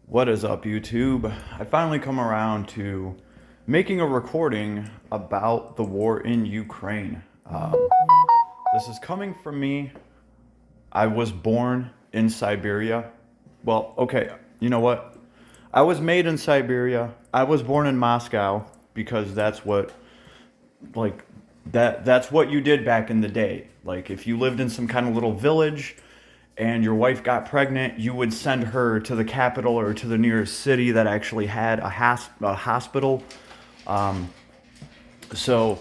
What is up, YouTube? I finally come around to making a recording about the war in Ukraine. This is coming from me. I was born in Siberia. Well, okay, you know what? I was made in Siberia. I was born in Moscow because that's what, like, that's what you did back in the day. Like, if you lived in some kind of little village and your wife got pregnant, you would send her to the capital or to the nearest city that actually had a hospital. Um, so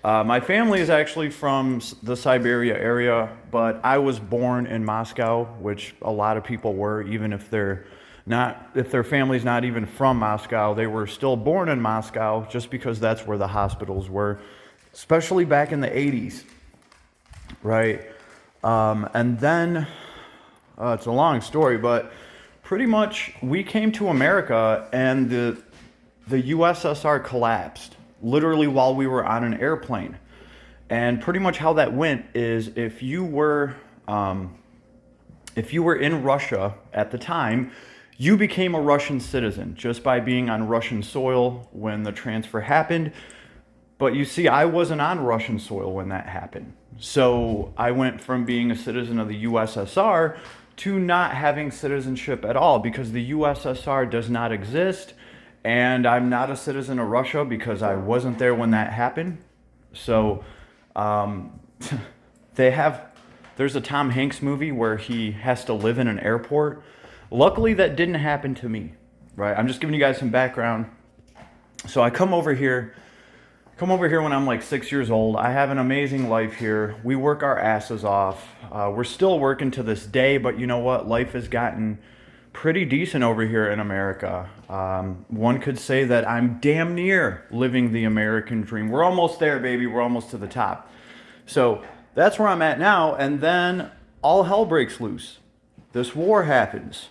my family is actually from the Siberia area, but I was born in Moscow, which a lot of people were, even if if their family's not even from Moscow, they were still born in Moscow just because that's where the hospitals were, especially back in the 80s, right? And then it's a long story, but pretty much we came to America and the USSR collapsed literally while we were on an airplane. And pretty much how that went is if you were in Russia at the time, you became a Russian citizen just by being on Russian soil when the transfer happened. But you see, I wasn't on Russian soil when that happened. So I went from being a citizen of the USSR to not having citizenship at all because the USSR does not exist. And I'm not a citizen of Russia because I wasn't there when that happened. So there's a Tom Hanks movie where he has to live in an airport. Luckily, that didn't happen to me, right? I'm just giving you guys some background. So I come over here when I'm like 6 years old. I have an amazing life here. We work our asses off. We're still working to this day, but you know what? Life has gotten pretty decent over here in America. One could say that I'm damn near living the American dream. We're almost there, baby. We're almost to the top. So that's where I'm at now. And then all hell breaks loose. This war happens.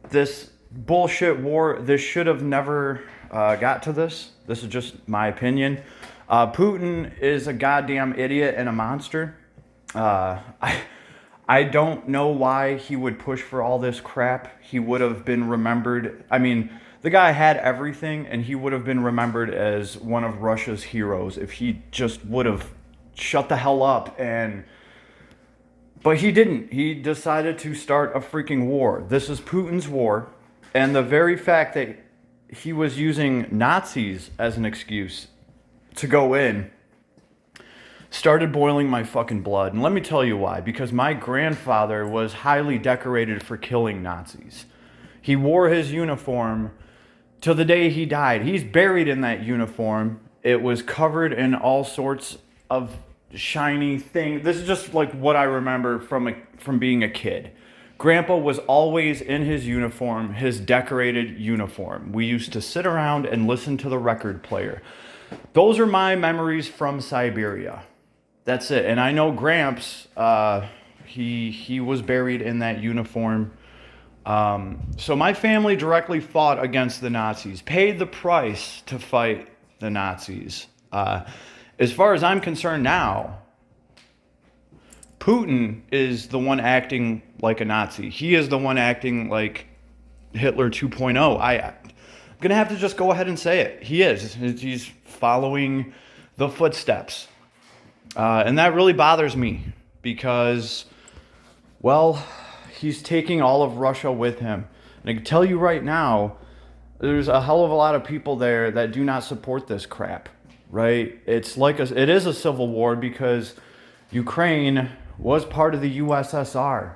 This bullshit war, this should have never got to this. This is just my opinion. Putin is a goddamn idiot and a monster. I don't know why he would push for all this crap. He would have been remembered. I mean, the guy had everything, and he would have been remembered as one of Russia's heroes if he just would have shut the hell up. But he didn't. He decided to start a freaking war. This is Putin's war, and the very fact that he was using Nazis as an excuse to go in started boiling my fucking blood. And let me tell you why. Because my grandfather was highly decorated for killing Nazis. He wore his uniform till the day he died. He's buried in that uniform. It was covered in all sorts of shiny things. This is just like what I remember from being a kid. Grandpa was always in his uniform, his decorated uniform. We used to sit around and listen to the record player. Those are my memories from Siberia. That's it. And I know Gramps, he was buried in that uniform. So my family directly fought against the Nazis, paid the price to fight the Nazis. As far as I'm concerned now, Putin is the one acting like a Nazi. He is the one acting like Hitler 2.0. I'm going to have to just go ahead and say it. He is. He's following the footsteps. And that really bothers me because, well, he's taking all of Russia with him. And I can tell you right now, there's a hell of a lot of people there that do not support this crap, right? It is a civil war because Ukraine was part of the USSR.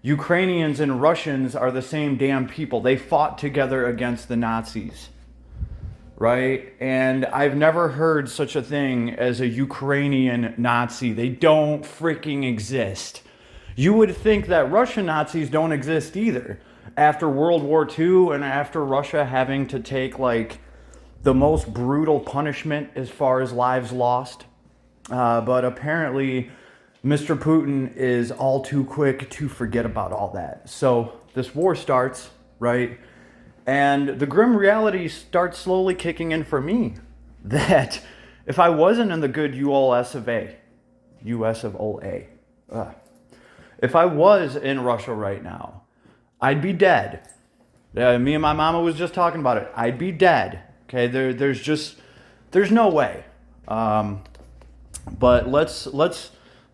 Ukrainians and Russians are the same damn people. They fought together against the Nazis, right? And I've never heard such a thing as a Ukrainian Nazi. They don't freaking exist. You would think that Russian Nazis don't exist either. After World War II and after Russia having to take like the most brutal punishment as far as lives lost. But apparently Mr. Putin is all too quick to forget about all that. So this war starts, right? And the grim reality starts slowly kicking in for me that if I wasn't in the good US of A, US of O A, if I was in Russia right now, I'd be dead. Me and my mama was just talking about it. I'd be dead. Okay, there's no way. But let's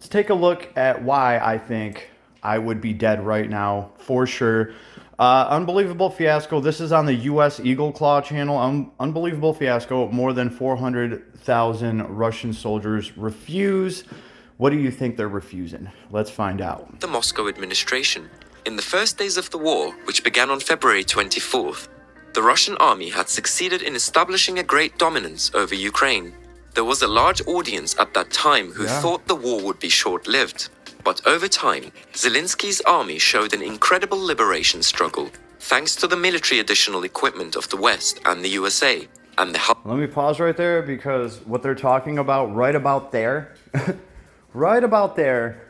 take a look at why I think I would be dead right now for sure. Unbelievable fiasco. This is on the U.S. Eagle Claw channel. Unbelievable fiasco. More than 400,000 Russian soldiers refuse. What do you think they're refusing? Let's find out. The Moscow administration. In the first days of the war, which began on February 24th, the Russian army had succeeded in establishing a great dominance over Ukraine. There was a large audience at that time who thought the war would be short-lived. But over time, Zelensky's army showed an incredible liberation struggle, thanks to the military additional equipment of the West and the USA, and the help. Let me pause right there because what they're talking about right about there, right about there,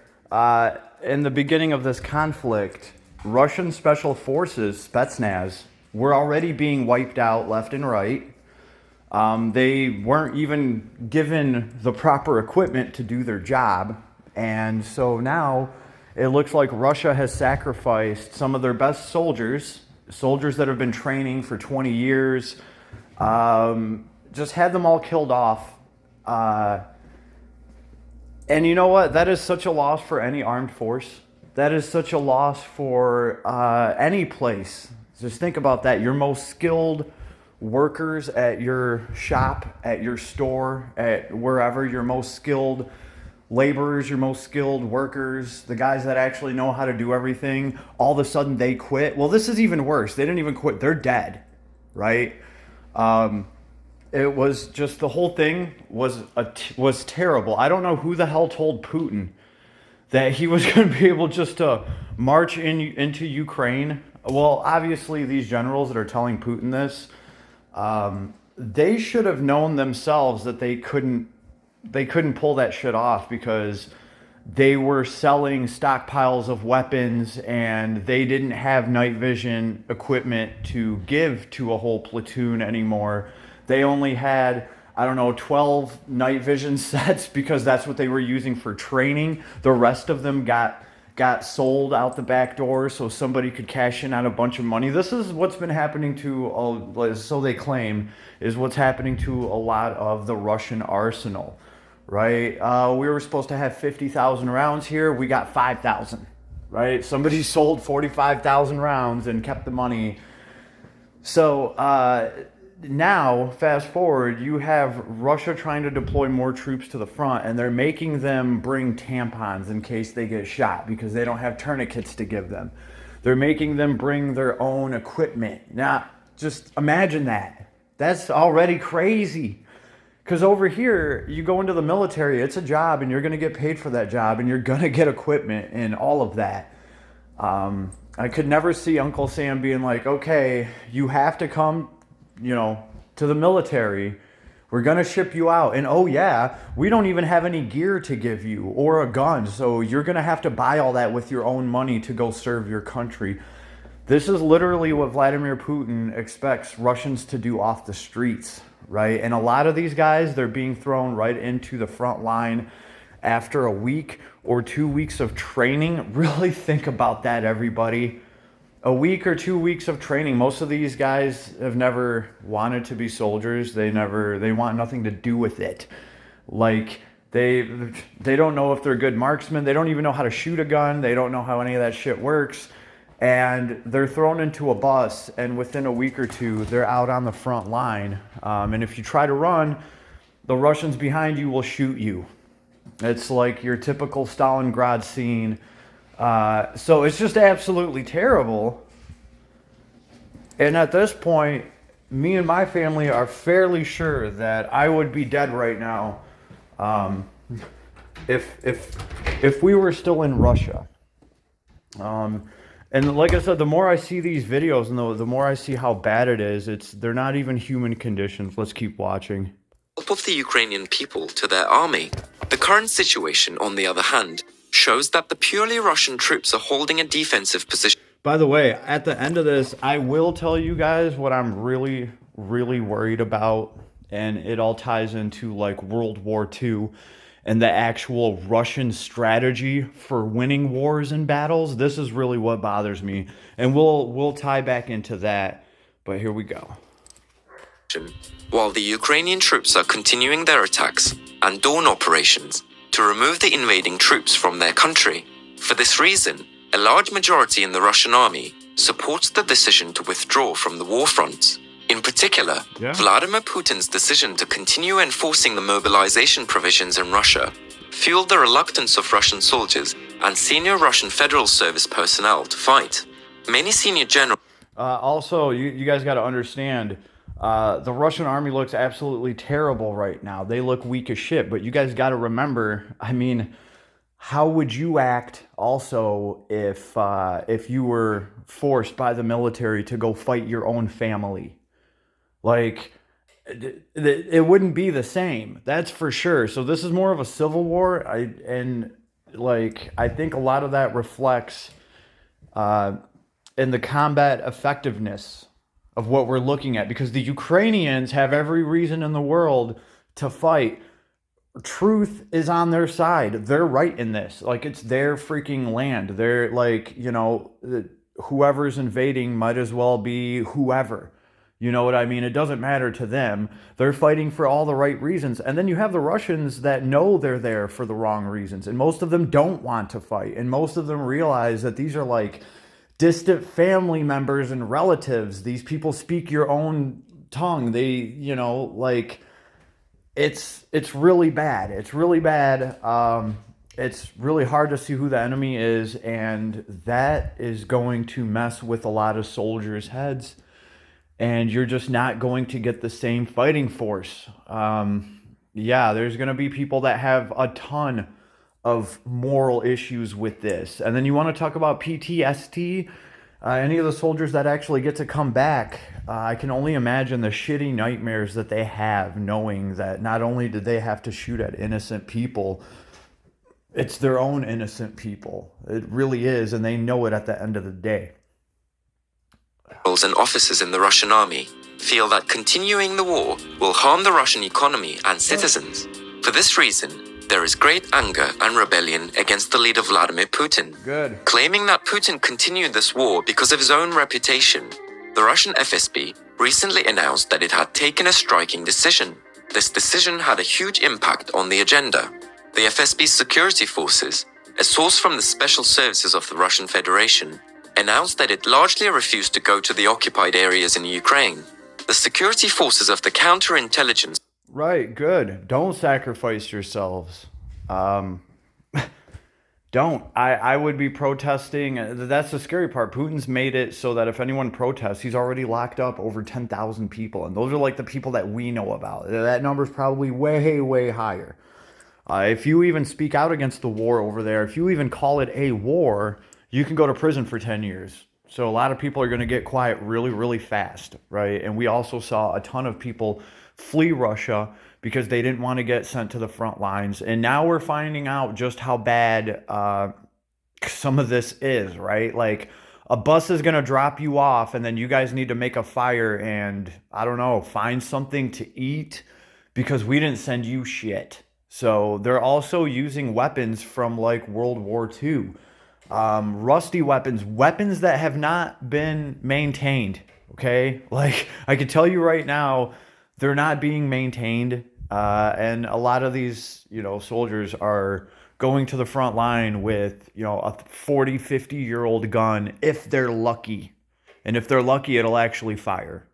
in the beginning of this conflict, Russian special forces, Spetsnaz, were already being wiped out left and right. They weren't even given the proper equipment to do their job. And so now it looks like Russia has sacrificed some of their best soldiers that have been training for 20 years, just had them all killed off. And you know what? That is such a loss for any armed force. That is such a loss for any place. Just think about that. Your most skilled workers at your shop, at your store, at wherever, your most skilled laborers, your most skilled workers, the guys that actually know how to do everything, all of a sudden they quit. Well, this is even worse. They didn't even quit. They're dead, right? It was just, the whole thing was terrible. I don't know who the hell told Putin that he was going to be able just to march into Ukraine. Well, obviously these generals that are telling Putin this, they should have known themselves that they couldn't pull that shit off, because they were selling stockpiles of weapons and they didn't have night vision equipment to give to a whole platoon anymore. They only had, 12 night vision sets because that's what they were using for training. The rest of them got sold out the back door so somebody could cash in on a bunch of money. This is what's been happening to, so they claim, is what's happening to a lot of the Russian arsenal, right? We were supposed to have 50,000 rounds here. We got 5,000, right? Somebody sold 45,000 rounds and kept the money. So now, fast forward, you have Russia trying to deploy more troops to the front, and they're making them bring tampons in case they get shot because they don't have tourniquets to give them. They're making them bring their own equipment. Now, just imagine that. That's already crazy. Because over here, you go into the military, it's a job, and you're going to get paid for that job, and you're going to get equipment and all of that. I could never see Uncle Sam being like, okay, you have to come, to the military. We're going to ship you out. And oh yeah, we don't even have any gear to give you or a gun. So you're going to have to buy all that with your own money to go serve your country. This is literally what Vladimir Putin expects Russians to do off the streets, right? And a lot of these guys, they're being thrown right into the front line after a week or 2 weeks of training. Really think about that, everybody. A week or 2 weeks of training. Most of these guys have never wanted to be soldiers. They want nothing to do with it. Like, they don't know if they're good marksmen. They don't even know how to shoot a gun. They don't know how any of that shit works. And they're thrown into a bus, and within a week or two, they're out on the front line. And if you try to run, the Russians behind you will shoot you. It's like your typical Stalingrad scene. So it's just absolutely terrible. And at this point, me and my family are fairly sure that I would be dead right now, if we were still in Russia. And like I said, the more I see these videos and the more I see how bad it is, they're not even human conditions. Let's keep watching. Help of the Ukrainian people to their army. The current situation, on the other hand, shows that the purely Russian troops are holding a defensive position. By the way, at the end of this, I will tell you guys what I'm really, really worried about, and it all ties into like World War II and the actual Russian strategy for winning wars and battles, this is really what bothers me. And we'll tie back into that, but here we go. While the Ukrainian troops are continuing their attacks and dawn operations to remove the invading troops from their country. For this reason, a large majority in the Russian army supports the decision to withdraw from the war front. In particular, Vladimir Putin's decision to continue enforcing the mobilization provisions in Russia fueled the reluctance of Russian soldiers and senior Russian Federal Service personnel to fight. Many senior generals... Also, you guys got to understand, the Russian army looks absolutely terrible right now. They look weak as shit, but you guys got to remember, I mean, how would you act also if you were forced by the military to go fight your own family? Like, it wouldn't be the same, that's for sure. So this is more of a civil war, I think a lot of that reflects in the combat effectiveness of what we're looking at, because the Ukrainians have every reason in the world to fight. Truth is on their side. They're right in this. Like, it's their freaking land. They're like, whoever's invading might as well be whoever. You know what I mean? It doesn't matter to them. They're fighting for all the right reasons. And then you have the Russians that know they're there for the wrong reasons. And most of them don't want to fight. And most of them realize that these are like distant family members and relatives. These people speak your own tongue. They, it's really bad. It's really bad. It's really hard to see who the enemy is. And that is going to mess with a lot of soldiers' heads. And you're just not going to get the same fighting force. There's going to be people that have a ton of moral issues with this. And then you want to talk about PTSD, any of the soldiers that actually get to come back, I can only imagine the shitty nightmares that they have, knowing that not only did they have to shoot at innocent people, it's their own innocent people. It really is, and they know it at the end of the day. And officers in the Russian army feel that continuing the war will harm the Russian economy and citizens. For this reason, there is great anger and rebellion against the leader Vladimir Putin. Good. Claiming that Putin continued this war because of his own reputation, the Russian FSB recently announced that it had taken a striking decision. This decision had a huge impact on the agenda. The FSB's security forces, a source from the special services of the Russian Federation, announced that it largely refused to go to the occupied areas in Ukraine. The security forces of the counterintelligence... Right, good. Don't sacrifice yourselves. Don't. I would be protesting. That's the scary part. Putin's made it so that if anyone protests, he's already locked up over 10,000 people. And those are like the people that we know about. That number's probably way, way higher. If you even speak out against the war over there, if you even call it a war, you can go to prison for 10 years. So a lot of people are going to get quiet really, really fast, right? And we also saw a ton of people flee Russia because they didn't want to get sent to the front lines. And now we're finding out just how bad some of this is, right? Like, a bus is going to drop you off and then you guys need to make a fire and, I don't know, find something to eat because we didn't send you shit. So they're also using weapons from like World War II. Rusty weapons that have not been maintained, okay? Like, I can tell you right now, they're not being maintained, and a lot of these, soldiers are going to the front line with, a 40, 50-year-old gun, if they're lucky. And if they're lucky, it'll actually fire.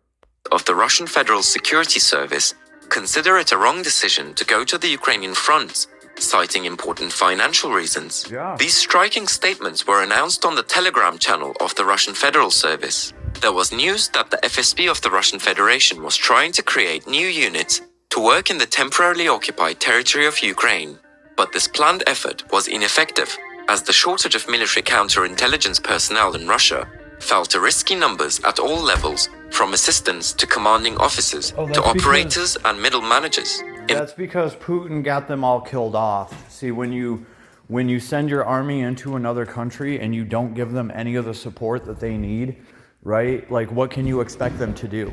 Of the Russian Federal Security Service consider it a wrong decision to go to the Ukrainian front, citing important financial reasons. Yeah. These striking statements were announced on the Telegram channel of the Russian Federal Service. There was news that the FSB of the Russian Federation was trying to create new units to work in the temporarily occupied territory of Ukraine. But this planned effort was ineffective, as the shortage of military counterintelligence personnel in Russia fell to risky numbers at all levels, from assistants to commanding officers to operators and middle managers. That's because Putin got them all killed off. See, when you send your army into another country and you don't give them any of the support that they need, right? Like, what can you expect them to do?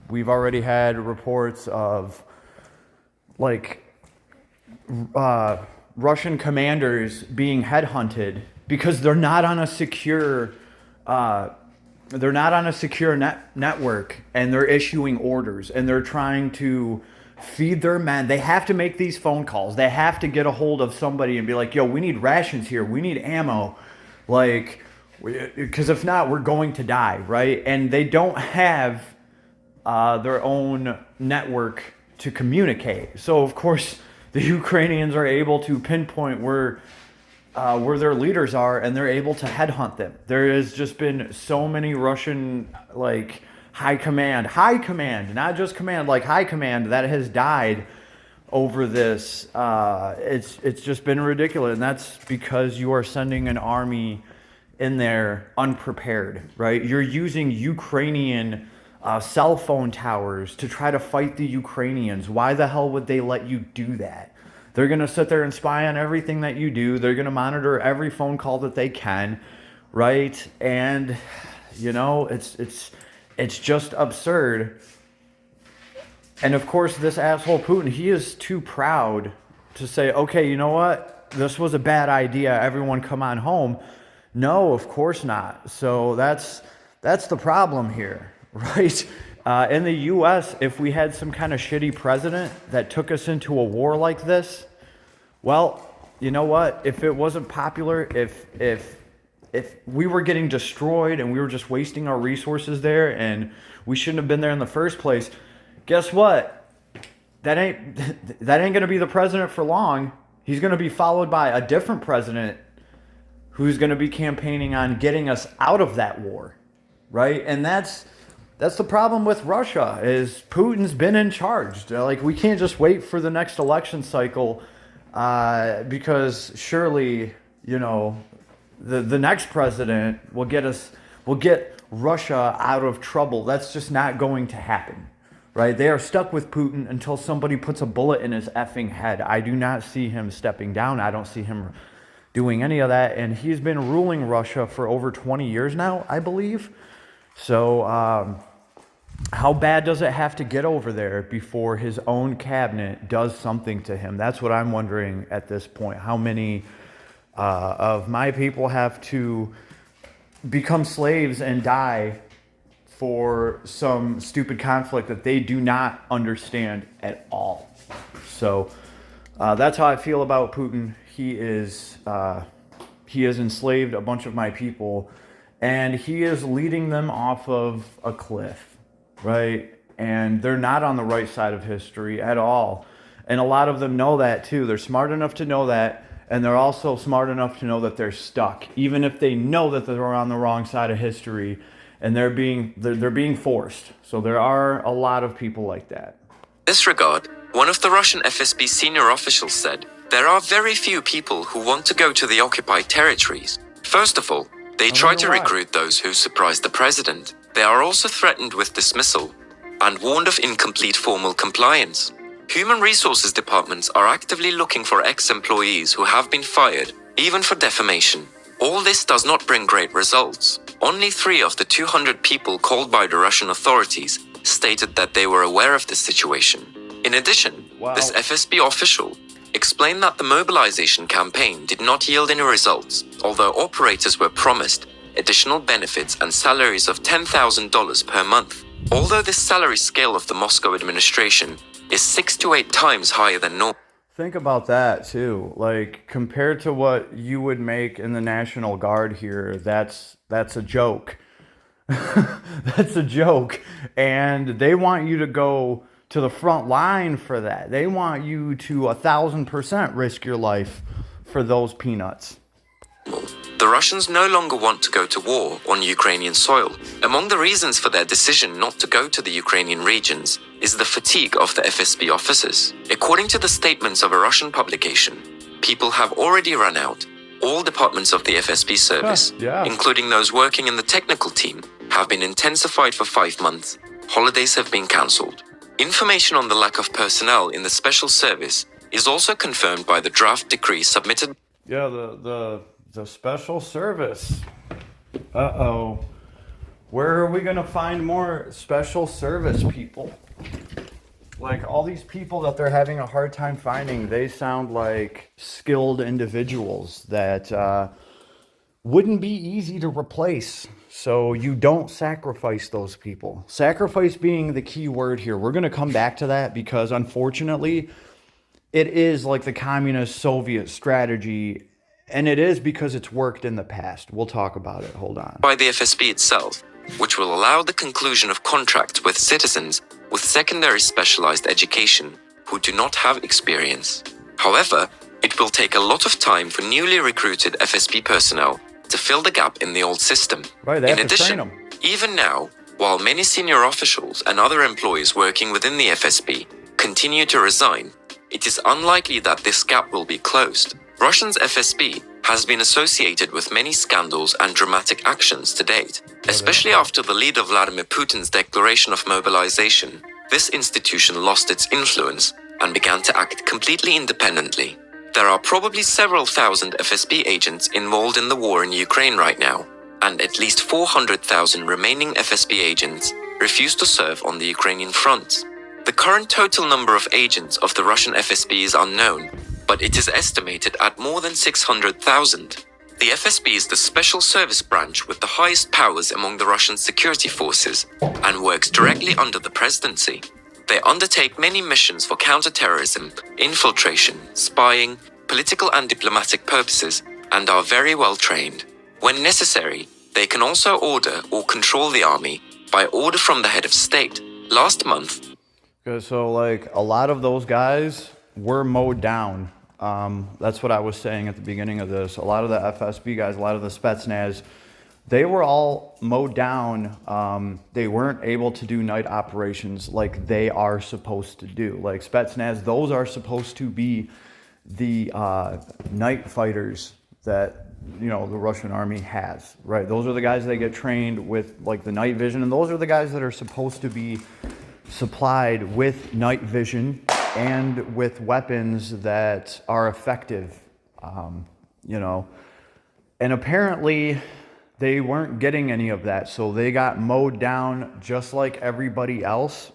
We've already had reports of, like, Russian commanders being headhunted because they're not on a secure network, and they're issuing orders, and they're trying to feed their men. They have to make these phone calls. They have to get a hold of somebody and be like, yo, we need rations here. We need ammo. Like, because if not, we're going to die, right? And they don't have their own network to communicate. So, of course, the Ukrainians are able to pinpoint where their leaders are, and they're able to headhunt them. There has just been so many Russian, like, high command, not just command, like high command, that has died over this. It's just been ridiculous, and that's because you are sending an army in there unprepared, right? You're using Ukrainian cell phone towers to try to fight the Ukrainians. Why the hell would they let you do that? They're going to sit there and spy on everything that you do. They're going to monitor every phone call that they can, right? And, you know, it's just absurd. And, of course, this asshole Putin, he is too proud to say, okay, you know what? This was a bad idea. Everyone come on home. No, of course not. So that's the problem here, right? In the U.S., if we had some kind of shitty president that took us into a war like this, well, you know what? If it wasn't popular, if we were getting destroyed and we were just wasting our resources there and we shouldn't have been there in the first place, guess what? That ain't going to be the president for long. He's going to be followed by a different president who's going to be campaigning on getting us out of that war, right? And that's the problem with Russia, is Putin's been in charge. Like, we can't just wait for the next election cycle because surely, you know, the next president will get Russia out of trouble. That's just not going to happen, right? They are stuck with Putin until somebody puts a bullet in his effing head. I do not see him stepping down. I don't see him doing any of that. And he's been ruling Russia for over 20 years now, I believe. So how bad does it have to get over there before his own cabinet does something to him? That's what I'm wondering at this point. How many of my people have to become slaves and die for some stupid conflict that they do not understand at all? So that's how I feel about Putin. He has enslaved a bunch of my people, and he is leading them off of a cliff, right? And they're not on the right side of history at all. And a lot of them know that too. They're smart enough to know that, and they're also smart enough to know that they're stuck, even if they know that they're on the wrong side of history, and they're being forced. So there are a lot of people like that. In this regard, one of the Russian FSB senior officials said, "There are very few people who want to go to the occupied territories. First of all, they try to recruit those who surprise the president. They are also threatened with dismissal and warned of incomplete formal compliance. Human resources departments are actively looking for ex-employees who have been fired, even for defamation. All this does not bring great results. Only 3 of the 200 people called by the Russian authorities stated that they were aware of this situation." In addition, this FSB official explained that the mobilization campaign did not yield any results, although operators were promised additional benefits and salaries of $10,000 per month. Although this salary scale of the Moscow administration is 6 to 8 times higher than normal. Think about that too. Like, compared to what you would make in the National Guard here, that's a joke. That's a joke. And they want you to go to the front line for that. They want you to 1,000% risk your life for those peanuts. The Russians no longer want to go to war on Ukrainian soil. Among the reasons for their decision not to go to the Ukrainian regions is the fatigue of the FSB officers. According to the statements of a Russian publication, people have already run out. All departments of the FSB service, including those working in the technical team, have been intensified for 5 months. Holidays have been cancelled. Information on the lack of personnel in the special service is also confirmed by the draft decree submitted. Yeah, the special service. Uh-oh. Where are we going to find more special service people? Like, all these people that they're having a hard time finding, they sound like skilled individuals that wouldn't be easy to replace. So you don't sacrifice those people. Sacrifice being the key word here. We're going to come back to that because, unfortunately, it is like the communist Soviet strategy, and it is because it's worked in the past. We'll talk about it. Hold on. By the FSB itself, which will allow the conclusion of contracts with citizens with secondary specialized education who do not have experience. However, it will take a lot of time for newly recruited FSB personnel to fill the gap in the old system. Right, they in have to train addition, them. even now, while many senior officials and other employees working within the FSB continue to resign, it is unlikely that this gap will be closed. Russia's FSB has been associated with many scandals and dramatic actions to date, especially after the leader Vladimir Putin's declaration of mobilization. This institution lost its influence and began to act completely independently. There are probably several thousand FSB agents involved in the war in Ukraine right now, and at least 400,000 remaining FSB agents refuse to serve on the Ukrainian front. The current total number of agents of the Russian FSB is unknown, but it is estimated at more than 600,000. The FSB is the special service branch with the highest powers among the Russian security forces and works directly under the presidency. They undertake many missions for counterterrorism, infiltration, spying, political and diplomatic purposes, and are very well trained. When necessary, they can also order or control the army by order from the head of state. Last month, So, like, a lot of those guys were mowed down. That's what I was saying at the beginning of this. A lot of the FSB guys, a lot of the Spetsnaz, they were all mowed down. They weren't able to do night operations like they are supposed to do. Like Spetsnaz, those are supposed to be the night fighters that, you know, the Russian army has, right? Those are the guys that get trained with like the night vision, and those are the guys that are supposed to be supplied with night vision and with weapons that are effective, you know. And apparently they weren't getting any of that, so they got mowed down just like everybody else.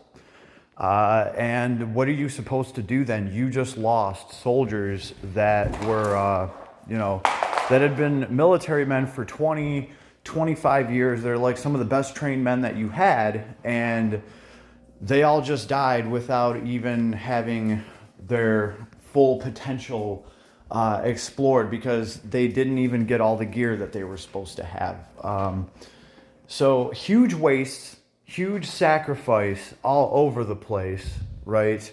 And what are you supposed to do then? You just lost soldiers that were, you know, that had been military men for 20, 25 years. They're like some of the best trained men that you had, and they all just died without even having their full potential explored because they didn't even get all the gear that they were supposed to have. So huge waste, huge sacrifice all over the place, right?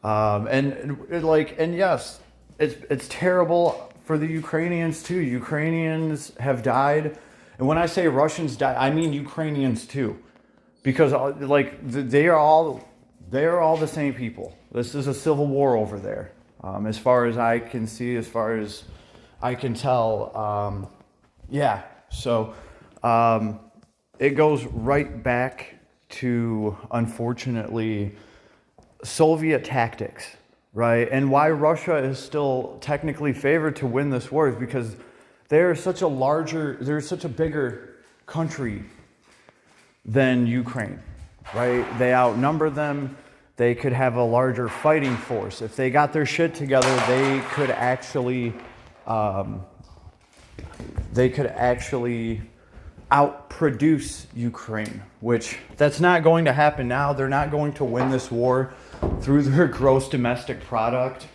And yes, it's terrible for the Ukrainians too. Ukrainians have died, and when I say Russians died, I mean Ukrainians too. Because they are all the same people. This is a civil war over there, as far as I can see, as far as I can tell. Yeah, so it goes right back to, unfortunately, Soviet tactics, right? And why Russia is still technically favored to win this war is because they're such a bigger country than Ukraine, right? They outnumber them. They could have a larger fighting force. If they got their shit together, they could actually outproduce Ukraine, which that's not going to happen now. They're not going to win this war through their gross domestic product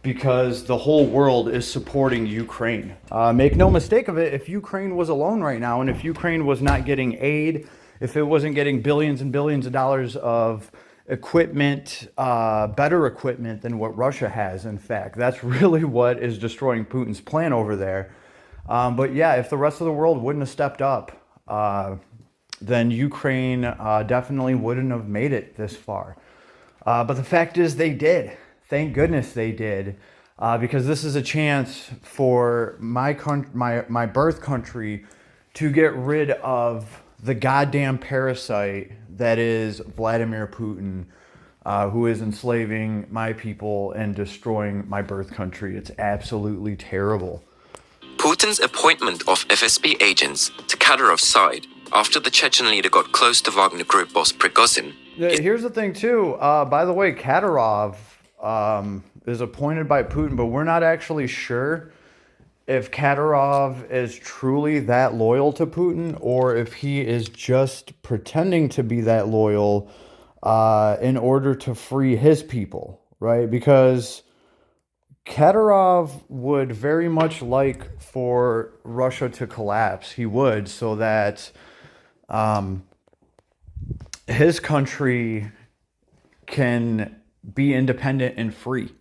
because the whole world is supporting Ukraine. Make no mistake of it, if Ukraine was alone right now and if Ukraine was not getting aid, if it wasn't getting billions and billions of dollars of equipment, better equipment than what Russia has, in fact. That's really what is destroying Putin's plan over there. But yeah, if the rest of the world wouldn't have stepped up, then Ukraine definitely wouldn't have made it this far. But the fact is they did. Thank goodness they did. Because this is a chance for my birth country to get rid of the goddamn parasite that is Vladimir Putin, who is enslaving my people and destroying my birth country. It's absolutely terrible. Putin's appointment of FSB agents to Kadyrov's side after the Chechen leader got close to Wagner Group boss Prigozhin. Here's the thing, too. By the way, Kadyrov is appointed by Putin, but we're not actually sure if Kadyrov is truly that loyal to Putin or if he is just pretending to be that loyal in order to free his people, right? Because Kadyrov would very much like for Russia to collapse. He would, so that his country can be independent and free.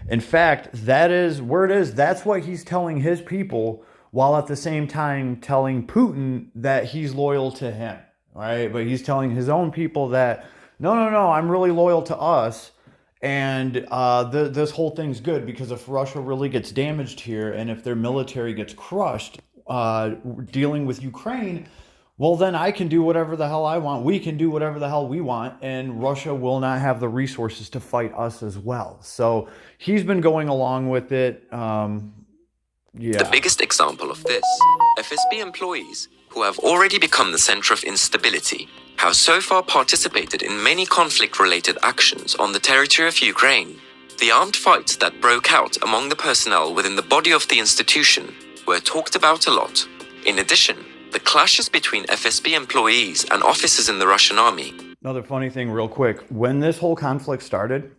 In fact, that is where it is. That's what he's telling his people, while at the same time telling Putin that he's loyal to him, right? But he's telling his own people that, no, I'm really loyal to us. And this whole thing's good, because if Russia really gets damaged here and if their military gets crushed dealing with Ukraine, well, then I can do whatever the hell I want. We can do whatever the hell we want, and Russia will not have the resources to fight us as well. So he's been going along with it. The biggest example of this, FSB employees who have already become the center of instability have so far participated in many conflict-related actions on the territory of Ukraine. The armed fights that broke out among the personnel within the body of the institution were talked about a lot. In addition, the clashes between FSB employees and officers in the Russian army. Another funny thing real quick, when this whole conflict started,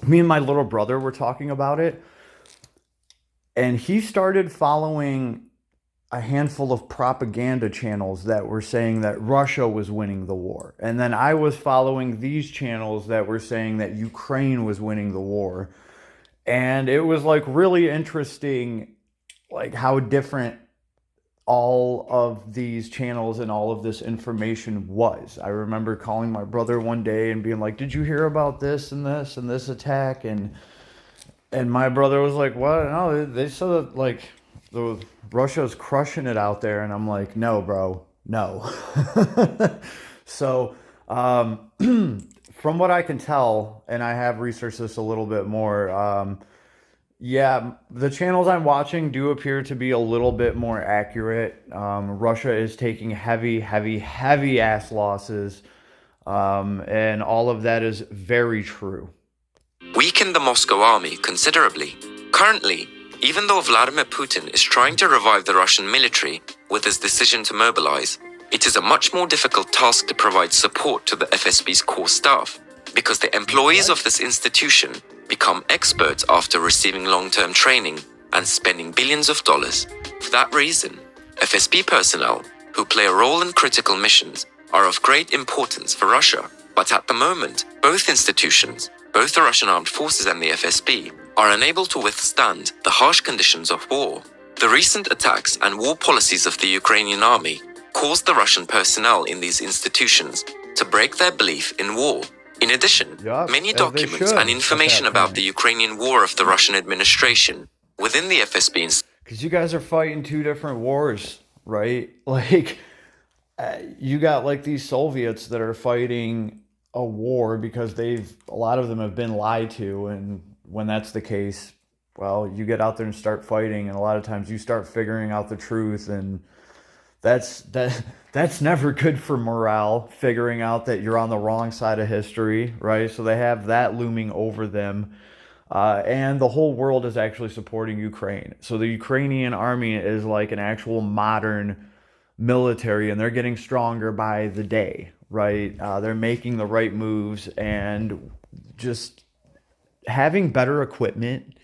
me and my little brother were talking about it, and he started following a handful of propaganda channels that were saying that Russia was winning the war. And then I was following these channels that were saying that Ukraine was winning the war. And it was like really interesting, like how different all of these channels and all of this information was. I remember calling my brother one day and being like, did you hear about this and this attack? And my brother was like, what? No, they said that like Russia's crushing it out there. And I'm like, no, bro, no. So from what I can tell, and I have researched this a little bit more, yeah, the channels I'm watching do appear to be a little bit more accurate. Russia is taking heavy ass losses. And all of that is very true. Weakened the Moscow army considerably. Currently, even though Vladimir Putin is trying to revive the Russian military with his decision to mobilize, it is a much more difficult task to provide support to the FSB's core staff, because the employees of this institution become experts after receiving long-term training and spending billions of dollars. For that reason, FSB personnel, who play a role in critical missions, are of great importance for Russia. But at the moment, both institutions, both the Russian armed forces and the FSB, are unable to withstand the harsh conditions of war. The recent attacks and war policies of the Ukrainian army caused the Russian personnel in these institutions to break their belief in war. In addition, many documents and information about the Ukrainian war of the Russian administration within the FSB. Because you guys are fighting two different wars, right? Like, you got like these Soviets that are fighting a war because a lot of them have been lied to. And when that's the case, well, you get out there and start fighting. And a lot of times you start figuring out the truth, and that's never good for morale, figuring out that you're on the wrong side of history, right? So they have that looming over them. And the whole world is actually supporting Ukraine. So the Ukrainian army is like an actual modern military, and they're getting stronger by the day, right? They're making the right moves, and just having better equipment,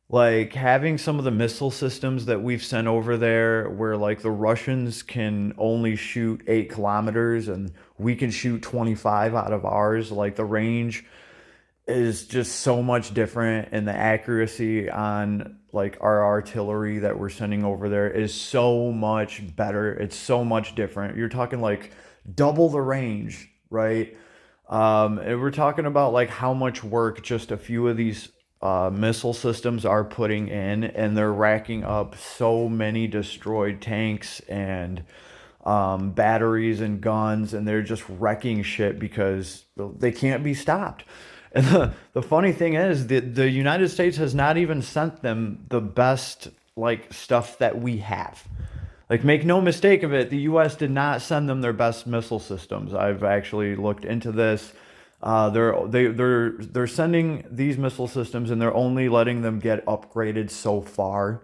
like having some of the missile systems that we've sent over there, where like the Russians can only shoot 8 kilometers and we can shoot 25 out of ours. Like the range is just so much different, and the accuracy on like our artillery that we're sending over there is so much better. It's so much different. You're talking like double the range, right? And we're talking about like how much work just a few of these missile systems are putting in, and they're racking up so many destroyed tanks and batteries and guns, and they're just wrecking shit because they can't be stopped. And the funny thing is the United States has not even sent them the best like stuff that we have. Like, make no mistake of it, the U.S. did not send them their best missile systems. I've actually looked into this. They're sending these missile systems, and they're only letting them get upgraded so far.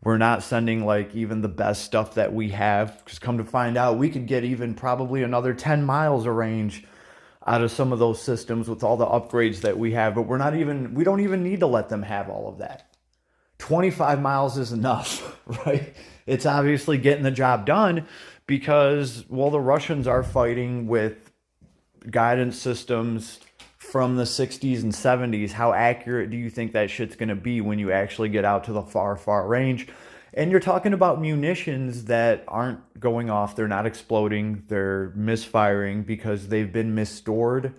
We're not sending like even the best stuff that we have, because come to find out, we could get even probably another 10 miles of range out of some of those systems with all the upgrades that we have. But we don't even need to let them have all of that. 25 miles is enough, right? It's obviously getting the job done because, well, the Russians are fighting with guidance systems from the 60s and 70s. How accurate do you think that shit's going to be when you actually get out to the far, far range? And you're talking about munitions that aren't going off. They're not exploding. They're misfiring because they've been misstored,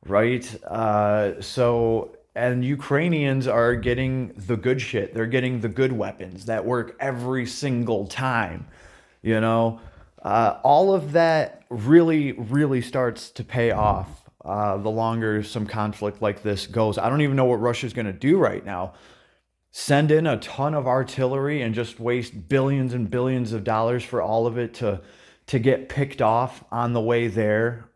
right? And Ukrainians are getting the good shit. They're getting the good weapons that work every single time. You know, all of that really, really starts to pay off the longer some conflict like this goes. I don't even know what Russia's going to do right now. Send in a ton of artillery and just waste billions and billions of dollars for all of it to get picked off on the way there.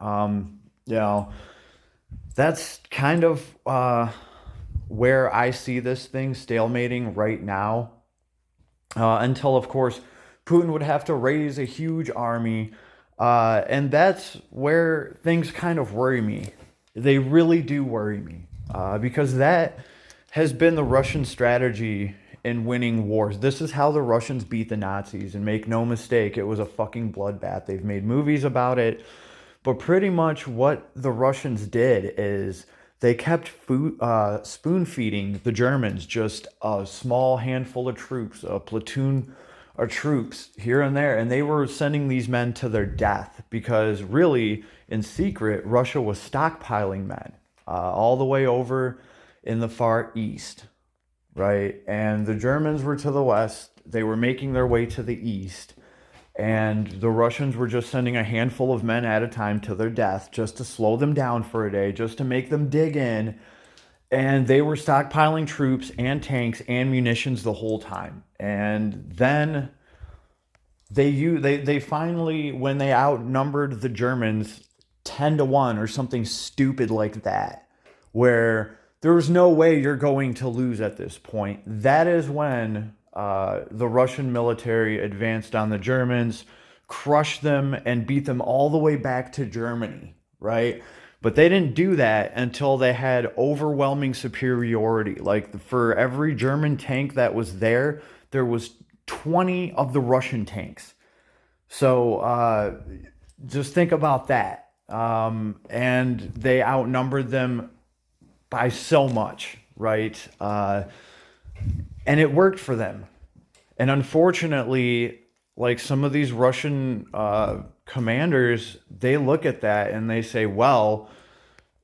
That's kind of where I see this thing stalemating right now. Until, of course, Putin would have to raise a huge army. And that's where things kind of worry me. They really do worry me. Because that has been the Russian strategy in winning wars. This is how the Russians beat the Nazis. And make no mistake, it was a fucking bloodbath. They've made movies about it. But pretty much what the Russians did is they kept spoon feeding the Germans just a small handful of troops, a platoon of troops here and there. And they were sending these men to their death because really, in secret, Russia was stockpiling men all the way over in the Far East, right? And the Germans were to the west. They were making their way to the east. And the Russians were just sending a handful of men at a time to their death just to slow them down for a day, just to make them dig in. And they were stockpiling troops and tanks and munitions the whole time. And then they finally, when they outnumbered the Germans 10-1 or something stupid like that, where there was no way you're going to lose at this point, that is when the Russian military advanced on the Germans, crushed them, and beat them all the way back to Germany, right? But they didn't do that until they had overwhelming superiority. Like, for every German tank that was there was 20 of the Russian tanks. So just think about that. And they outnumbered them by so much, right? And it worked for them. And unfortunately, like, some of these Russian commanders, they look at that and they say, well,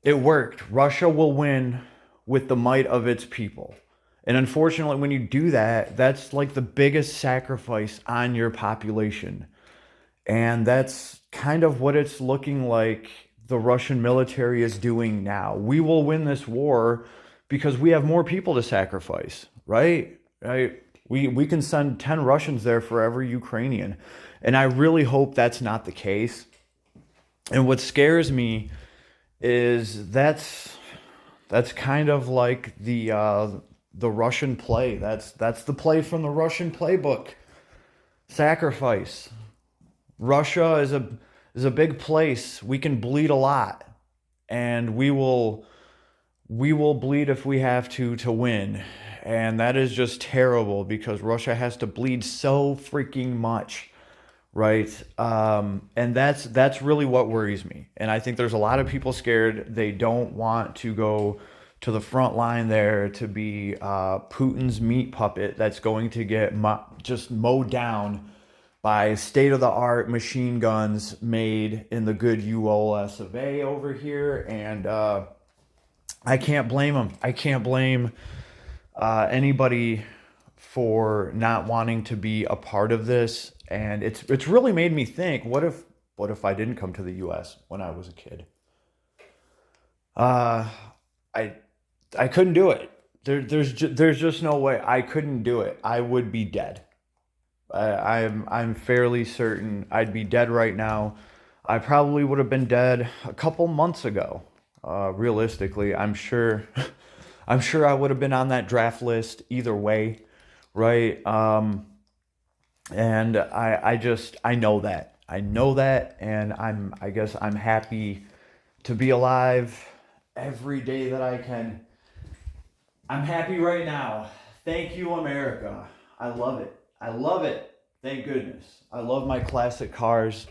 it worked. Russia will win with the might of its people. And unfortunately, when you do that, that's like the biggest sacrifice on your population. And that's kind of what it's looking like the Russian military is doing now. We will win this war because we have more people to sacrifice, right? We can send 10 Russians there for every Ukrainian. And I really hope that's not the case. And what scares me is that's kind of like the Russian play. That's the play from the Russian playbook. Sacrifice. Russia is a big place. We can bleed a lot, and we will bleed if we have to win. And that is just terrible because Russia has to bleed so freaking much, right? And that's really what worries me. And I think there's a lot of people scared. They don't want to go to the front line there to be Putin's meat puppet that's going to get just mowed down by state-of-the-art machine guns made in the good US of A over here. And I can't blame them. I can't blame anybody for not wanting to be a part of this. And it's really made me think, what if I didn't come to the US when I was a kid? I couldn't do it. There's just no way. I couldn't do it. I would be dead. I'm fairly certain I'd be dead right now. I probably would have been dead a couple months ago. Realistically, I'm sure I'm sure I would have been on that draft list either way, right? And I know that. I know that, and I guess I'm happy to be alive every day that I can. I'm happy right now. Thank you, America. I love it. I love it. Thank goodness. I love my classic cars.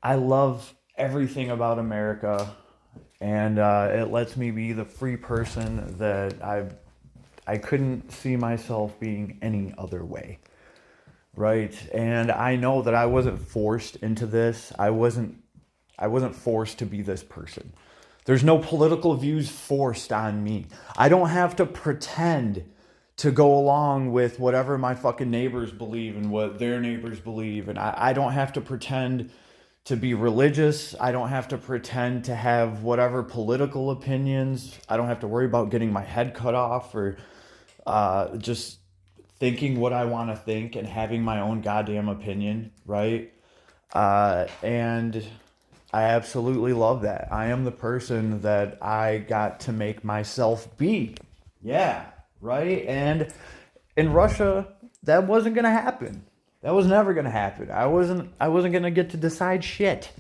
I love everything about America, and it lets me be the free person that I couldn't see myself being any other way, right? And I know that I wasn't forced into this. I wasn't forced to be this person. There's no political views forced on me. I don't have to pretend to go along with whatever my fucking neighbors believe and what their neighbors believe. And I don't have to pretend to be religious. I don't have to pretend to have whatever political opinions. I don't have to worry about getting my head cut off or just thinking what I want to think and having my own goddamn opinion, right? And I absolutely love that. I am the person that I got to make myself be. Yeah, right? And in Russia, that wasn't going to happen. That was never going to happen. I wasn't going to get to decide shit.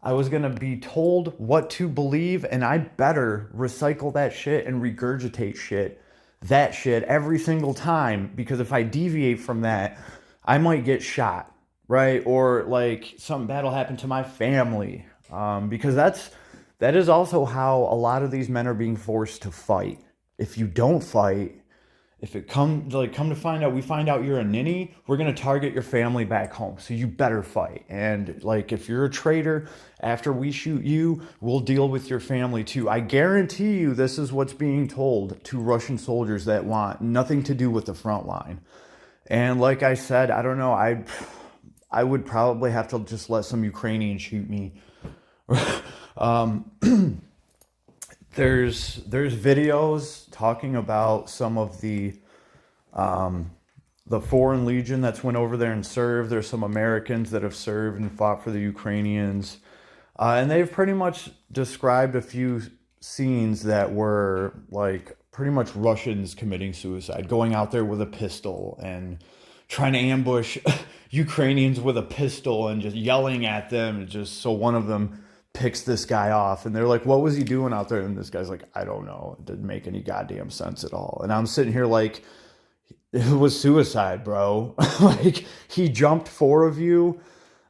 I was going to be told what to believe, and I better recycle that shit and regurgitate that shit every single time, because if I deviate from that, I might get shot, right? Or like something bad will happen to my family, because that is also how a lot of these men are being forced to fight. If you don't fight, if it come to find out, we find out you're a ninny, we're gonna target your family back home. So you better fight. And like, if you're a traitor, after we shoot you, we'll deal with your family too. I guarantee you, this is what's being told to Russian soldiers that want nothing to do with the front line. And like I said, I don't know. I would probably have to just let some Ukrainians shoot me. There's videos talking about some of the Foreign Legion that's went over there and served. There's some Americans that have served and fought for the Ukrainians, and they've pretty much described a few scenes that were like pretty much Russians committing suicide, going out there with a pistol and trying to ambush Ukrainians with a pistol and just yelling at them, just so one of them picks this guy off, and they're like, what was he doing out there? And this guy's like, I don't know. It didn't make any goddamn sense at all. And I'm sitting here like, it was suicide, bro. Like, he jumped four of you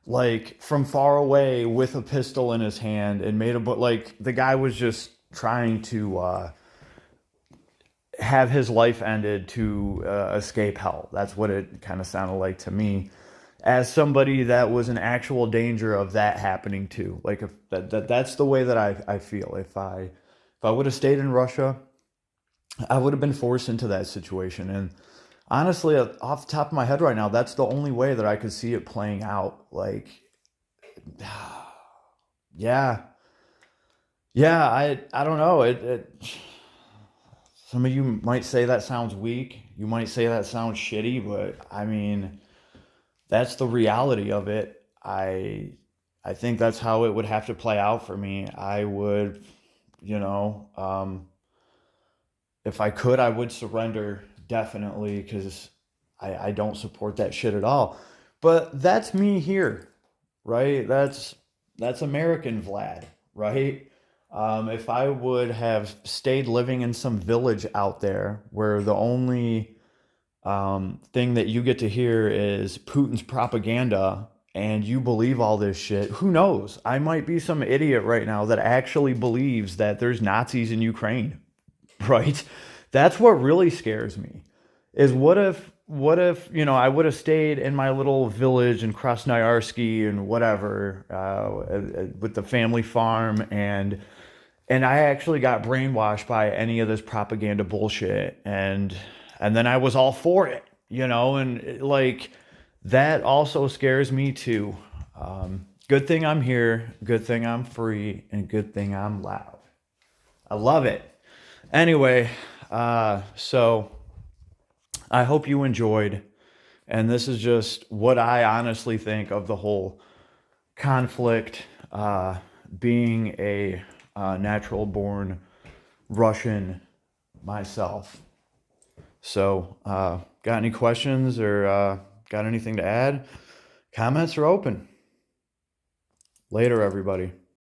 like from far away with a pistol in his hand and made a, but like, the guy was just trying to have his life ended to escape hell. That's what it kind of sounded like to me, as somebody that was in actual danger of that happening to. Like, if that's the way that I feel. If I would have stayed in Russia, I would have been forced into that situation. And honestly, off the top of my head right now, that's the only way that I could see it playing out. Like, yeah, I don't know. Some of you might say that sounds weak. You might say that sounds shitty, but I mean, that's the reality of it. I think that's how it would have to play out for me. I would, if I could, I would surrender, definitely, because I don't support that shit at all. But that's me here, right? That's American Vlad, right? If I would have stayed living in some village out there where the only thing that you get to hear is Putin's propaganda and you believe all this shit, who knows? I might be some idiot right now that actually believes that there's Nazis in Ukraine, right? That's what really scares me, is what if I would have stayed in my little village in Krasnoyarsky and whatever, with the family farm, and I actually got brainwashed by any of this propaganda bullshit, and then I was all for it, and like, that also scares me too. Good thing I'm here, good thing I'm free, and good thing I'm loud. I love it. Anyway, so I hope you enjoyed And this is just what I honestly think of the whole conflict, being a natural born Russian myself. So, got any questions or got anything to add? Comments are open. Later, everybody.